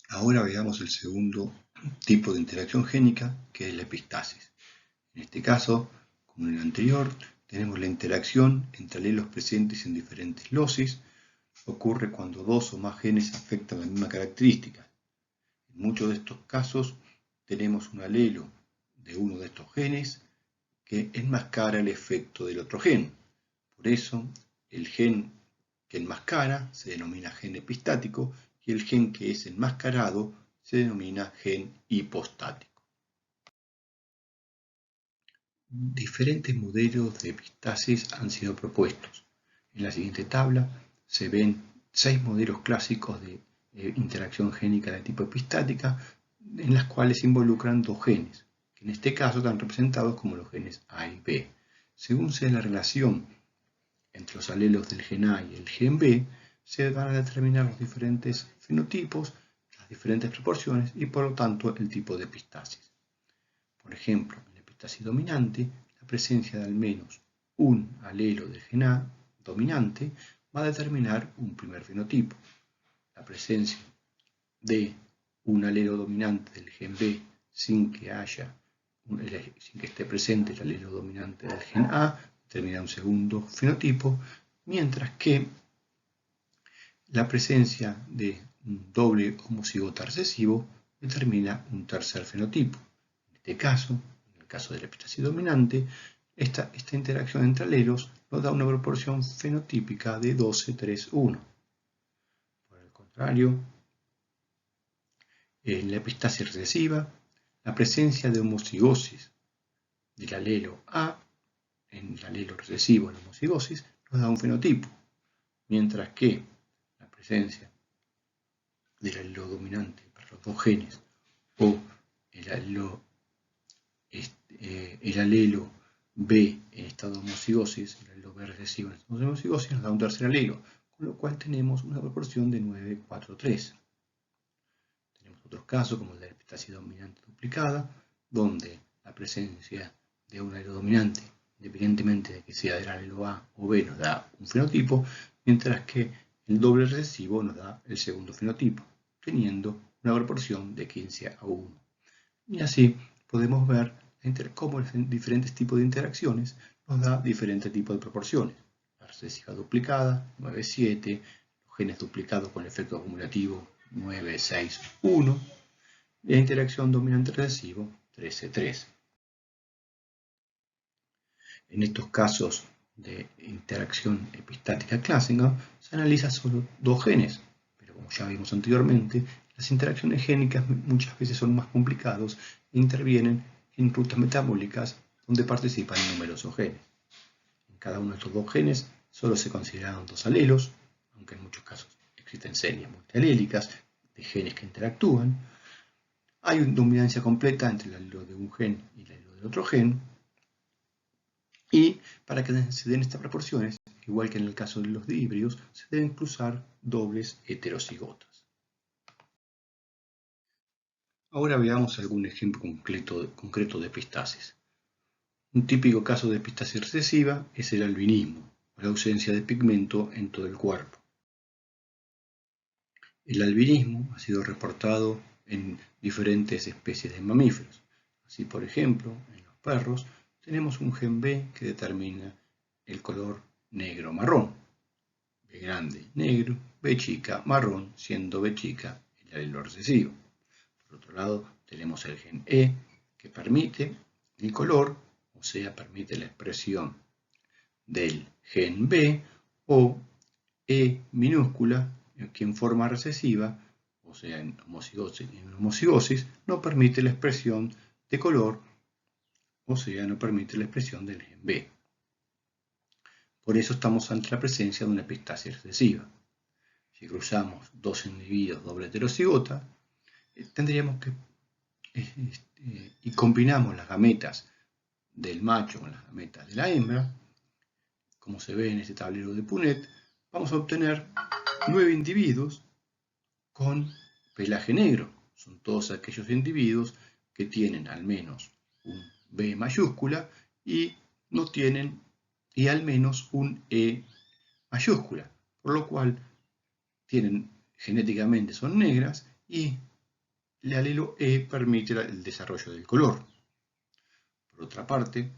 Ahora veamos el segundo tipo de interacción génica, que es la epistasis. En este caso, como en el anterior, tenemos la interacción entre alelos presentes en diferentes losis. Ocurre cuando dos o más genes afectan la misma característica. En muchos de estos casos tenemos un alelo de uno de estos genes que enmascara el efecto del otro gen. Por eso, el gen que enmascara se denomina gen epistático y el gen que es enmascarado se denomina gen hipostático. Diferentes modelos de epistasis han sido propuestos. En la siguiente tabla se ven 6 modelos clásicos de interacción génica de tipo epistática, en las cuales se involucran dos genes, que en este caso están representados como los genes A y B. Según sea la relación entre los alelos del gen A y el gen B, se van a determinar los diferentes fenotipos, las diferentes proporciones y por lo tanto el tipo de epistasis. Por ejemplo, en la epistasis dominante, la presencia de al menos un alelo del gen A dominante va a determinar un primer fenotipo. La presencia de un alelo dominante del gen B sin que esté presente el alelo dominante del gen A determina un segundo fenotipo, mientras que la presencia de un doble homocigota recesivo determina un tercer fenotipo. En este caso, en el caso de la epistasis dominante, esta interacción entre alelos nos da una proporción fenotípica de 12:3:1. Por el contrario, en la epistasis recesiva, la presencia de homocigosis del alelo A en el alelo recesivo en la homocigosis nos da un fenotipo, mientras que la presencia del alelo dominante para los dos genes o el alelo B en estado de homocigosis, el alelo B recesivo en estado de homocigosis nos da un tercer alelo, con lo cual tenemos una proporción de 9:4:3. Tenemos otros casos como el de la epistasis dominante duplicada, donde la presencia de un alelo dominante, independientemente de que sea del alelo A o B, nos da un fenotipo, mientras que el doble recesivo nos da el segundo fenotipo, teniendo una proporción de 15:1. Y así podemos ver cómo diferentes tipos de interacciones nos da diferentes tipos de proporciones. La recesiva duplicada, 9:7, los genes duplicados con el efecto acumulativo, 9:6:1, y la interacción dominante recesivo, 13:3. En estos casos de interacción epistática clásica se analiza solo dos genes, pero como ya vimos anteriormente, las interacciones génicas muchas veces son más complicadas e intervienen en rutas metabólicas donde participan numerosos genes. En cada uno de estos dos genes solo se consideran dos alelos, aunque en muchos casos existen series multialélicas de genes que interactúan. Hay una dominancia completa entre el alelo de un gen y el alelo del otro gen, y para que se den estas proporciones, igual que en el caso de los híbridos, se deben cruzar dobles heterocigotas. Ahora veamos algún ejemplo concreto de epistasis. Un típico caso de epistasis recesiva es el albinismo, o la ausencia de pigmento en todo el cuerpo. El albinismo ha sido reportado en diferentes especies de mamíferos. Así, por ejemplo, en los perros tenemos un gen B que determina el color negro-marrón. B grande, negro, B chica, marrón, siendo B chica el alelo recesivo. Por otro lado, tenemos el gen E, que permite el color, o sea, permite la expresión del gen B, o E minúscula, que en forma recesiva, o sea, en homocigosis, no permite la expresión de color, o sea, no permite la expresión del gen B. Por eso estamos ante la presencia de una epistasis recesiva. Si cruzamos dos individuos doble heterocigota, tendríamos que, y combinamos las gametas del macho con las gametas de la hembra, como se ve en este tablero de Punnett, vamos a obtener 9 individuos con pelaje negro. Son todos aquellos individuos que tienen al menos un B mayúscula y no tienen y al menos un E mayúscula, por lo cual genéticamente son negras y el alelo E permite el desarrollo del color. Por otra parte,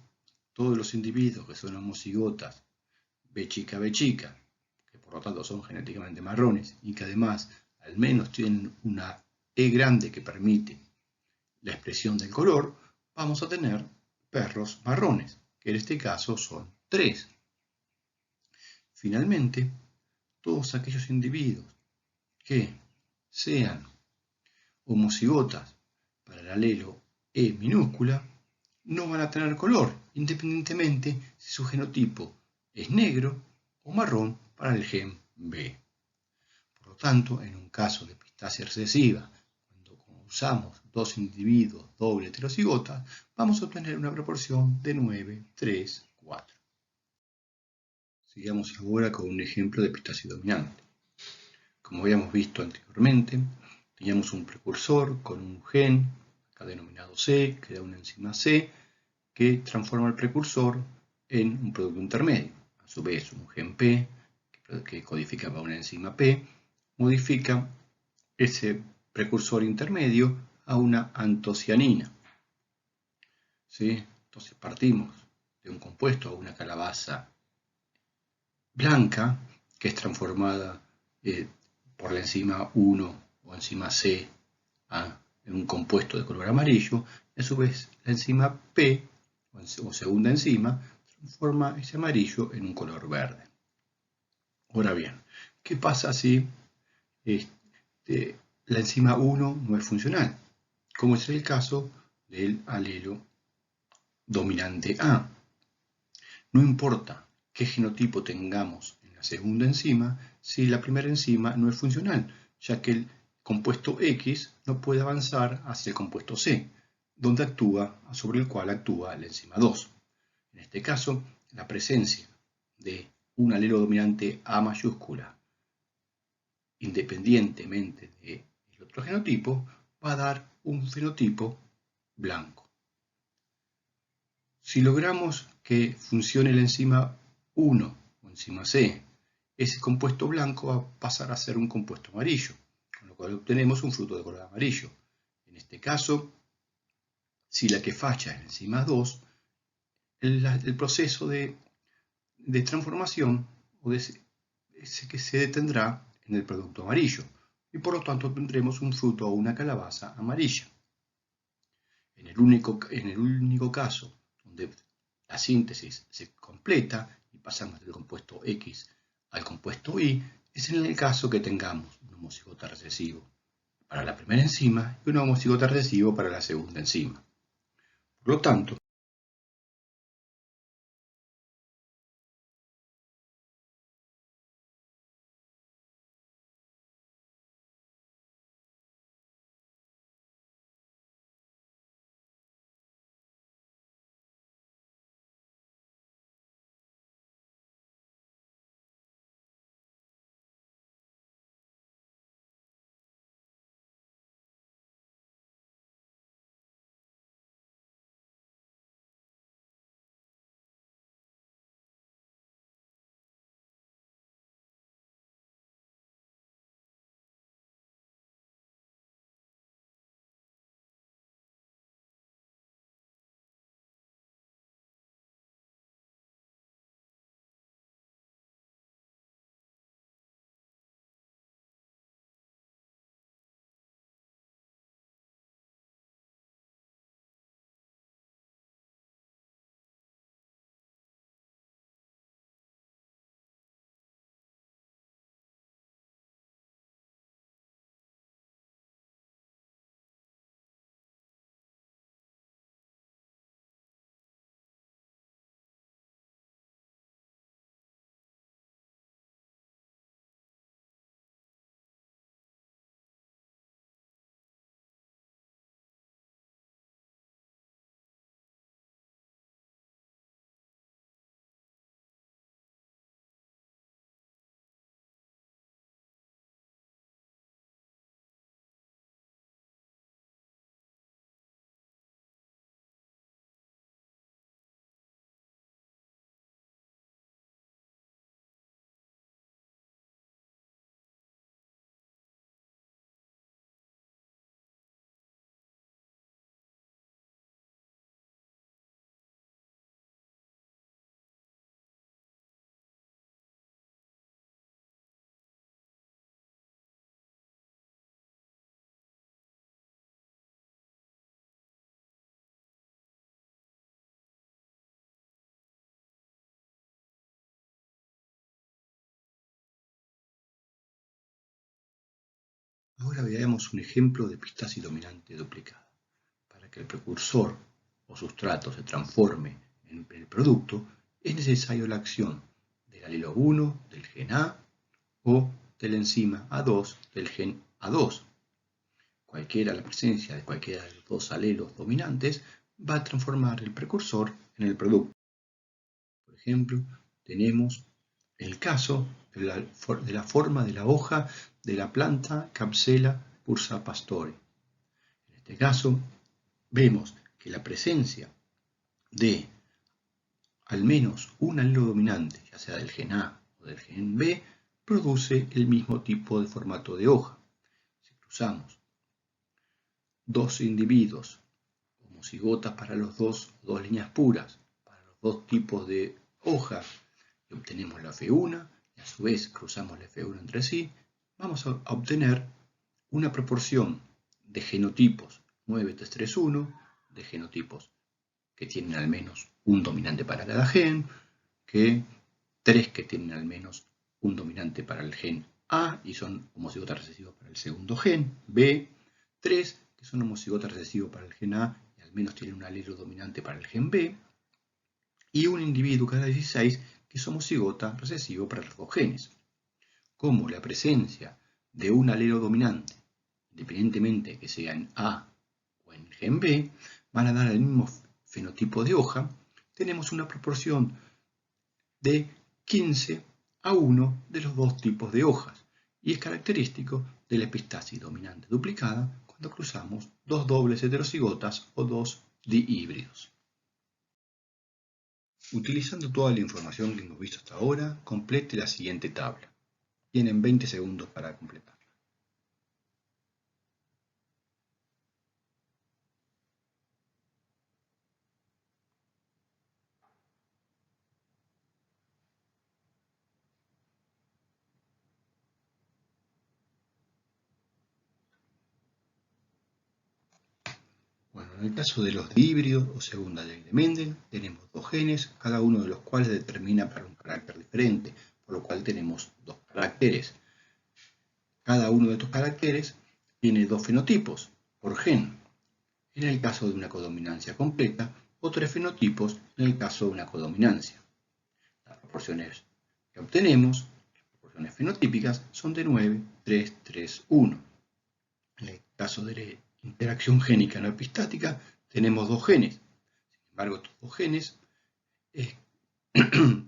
todos los individuos que son homocigotas B chica B chica, que por lo tanto son genéticamente marrones y que además al menos tienen una E grande que permite la expresión del color, vamos a tener perros marrones, que en este caso son 3. Finalmente, todos aquellos individuos que sean homocigotas para el alelo E minúscula no van a tener color, independientemente si su genotipo es negro o marrón para el gen B. Por lo tanto, en un caso de epistasia recesiva, cuando usamos dos individuos doble heterocigotas, vamos a obtener una proporción de 9, 3, 4. Sigamos ahora con un ejemplo de epistasia dominante. Como habíamos visto anteriormente, teníamos un precursor con un gen, acá denominado C, que da una enzima C, que transforma el precursor en un producto intermedio. A su vez, un gen P, que codifica para una enzima P, modifica ese precursor intermedio a una antocianina. ¿Sí? Entonces partimos de un compuesto a una calabaza blanca, que es transformada por la enzima 1 o enzima C en un compuesto de color amarillo, y a su vez la enzima P, o segunda enzima, transforma ese amarillo en un color verde. Ahora bien, ¿qué pasa si la enzima 1 no es funcional? Como es el caso del alelo dominante A. No importa qué genotipo tengamos en la segunda enzima, si la primera enzima no es funcional, ya que el compuesto X no puede avanzar hacia el compuesto C, sobre el cual actúa la enzima 2. En este caso, la presencia de un alelo dominante A mayúscula, independientemente del otro genotipo, va a dar un fenotipo blanco. Si logramos que funcione la enzima 1 o enzima C, ese compuesto blanco va a pasar a ser un compuesto amarillo, con lo cual obtenemos un fruto de color amarillo. En este caso, si la que falla es la enzima 2, el proceso de transformación que se detendrá en el producto amarillo, y por lo tanto tendremos un fruto o una calabaza amarilla. En el único caso donde la síntesis se completa y pasamos del compuesto X al compuesto Y, es en el caso que tengamos un homocigota recesivo para la primera enzima y un homocigota recesivo para la segunda enzima. Por lo tanto, Ahora veamos un ejemplo de epistasis dominante duplicada. Para que el precursor o sustrato se transforme en el producto, es necesaria la acción del alelo 1 del gen A o de la enzima A2 del gen A2. La presencia de cualquiera de los dos alelos dominantes va a transformar el precursor en el producto. Por ejemplo, tenemos el caso de la forma de la hoja de la planta Capsella Bursapastori. En este caso, vemos que la presencia de al menos un alelo dominante, ya sea del gen A o del gen B, produce el mismo tipo de formato de hoja. Si cruzamos dos individuos homocigotas para los dos líneas puras, para los dos tipos de hojas, y obtenemos la F1, y a su vez cruzamos la F1 entre sí, vamos a obtener una proporción de genotipos 9:3:1, de genotipos que tienen al menos un dominante para cada gen, que 3 que tienen al menos un dominante para el gen A y son homocigotas recesivos para el segundo gen, B, 3 que son homocigotas recesivos para el gen A y al menos tienen un alelo dominante para el gen B, y un individuo cada 16 que es homocigota recesivo para los dos genes. Como la presencia de un alelo dominante, independientemente que sea en A o en gen B, van a dar el mismo fenotipo de hoja, tenemos una proporción de 15:1 de los dos tipos de hojas, y es característico de la epistasis dominante duplicada cuando cruzamos dos dobles heterocigotas o dos dihíbridos. Utilizando toda la información que hemos visto hasta ahora, complete la siguiente tabla. Tienen 20 segundos para completarla. Bueno, en el caso de los dihíbridos o segunda ley de Mendel, tenemos dos genes, cada uno de los cuales determina para un carácter diferente, por lo cual tenemos dos caracteres. Cada uno de estos caracteres tiene dos fenotipos por gen, en el caso de una codominancia completa, o tres fenotipos en el caso de una codominancia. Las proporciones que obtenemos, las proporciones fenotípicas, son de 9:3:3:1. En el caso de la interacción génica no epistática, tenemos dos genes. Sin embargo, estos dos genes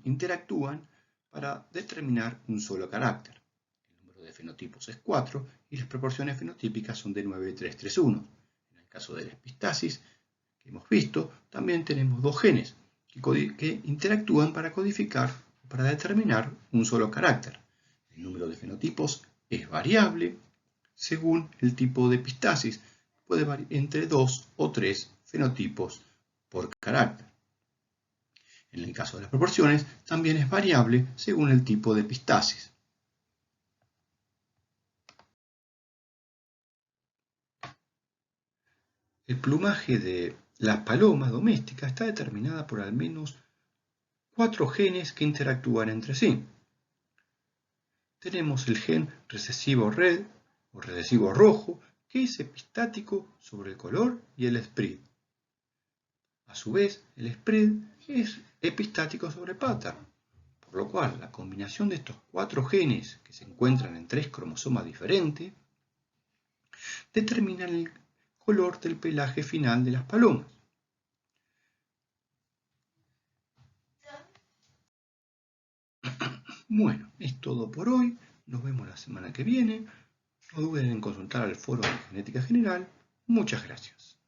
interactúan para determinar un solo carácter. El número de fenotipos es 4 y las proporciones fenotípicas son de 9:3:3:1. En el caso de la epistasis que hemos visto, también tenemos dos genes que interactúan para codificar o para determinar un solo carácter. El número de fenotipos es variable según el tipo de epistasis, puede variar entre 2 o 3 fenotipos por carácter. En el caso de las proporciones, también es variable según el tipo de epistasis. El plumaje de la paloma doméstica está determinada por al menos 4 genes que interactúan entre sí. Tenemos el gen recesivo red o recesivo rojo, que es epistático sobre el color y el spread. A su vez, el spread es epistático sobre pattern, por lo cual la combinación de estos 4 genes que se encuentran en 3 cromosomas diferentes determinan el color del pelaje final de las palomas. Bueno, es todo por hoy. Nos vemos la semana que viene. No duden en consultar al foro de Genética General. Muchas gracias.